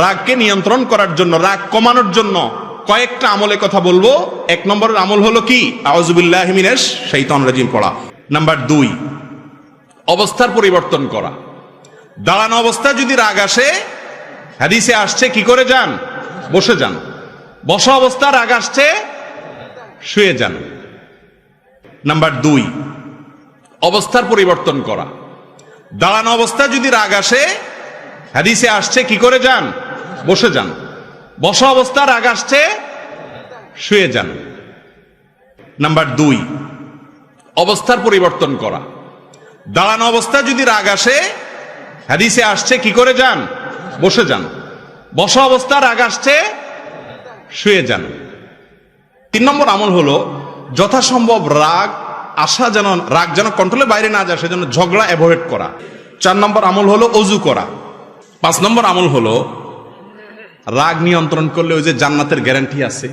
রাগকে নিয়ন্ত্রণ করার জন্য, রাগ কমানোর জন্য কয়েকটা আমলের কথা বলবো। 1 নম্বরের আমল হলো কি? আউযুবিল্লাহি মিনাশ শাইতানির রাজিম পড়া। নাম্বার 2, অবস্থার পরিবর্তন করা। দাঁড়ানো অবস্থায় যদি রাগ আসে, হাদিসে আসছে কি করে যান? বসে যান। বসা অবস্থা রাগ আসছে, শুয়ে যান। নাম্বার 2, অবস্থার পরিবর্তন করা। দাঁড়ানো অবস্থায় যদি রাগ আসে, হাদিসে আসছে কি করে যান? বসে যান। বসা অবস্থা রাগ আসছে, শুয়ে যান। নাম্বার 2, অবস্থার পরিবর্তন করা। দাঁড়ানো অবস্থায় যদি রাগ আসে, হাদিসে আসছে কি করে যান? বসে যান। বসা অবস্থা রাগ আসছে, শুয়ে যান। 3 নম্বর আমল হলো যথাসম্ভব রাগ যেন কন্ট্রোলের বাইরে না যায়, সেজন্য ঝগড়া অ্যাভয়েড করা। 4 নম্বর আমল হলো ওযু করা। 5 নম্বর আমল হলো রাগ নিয়ন্ত্রণ করলে ওই যে জান্নাতের গ্যারান্টি আছে,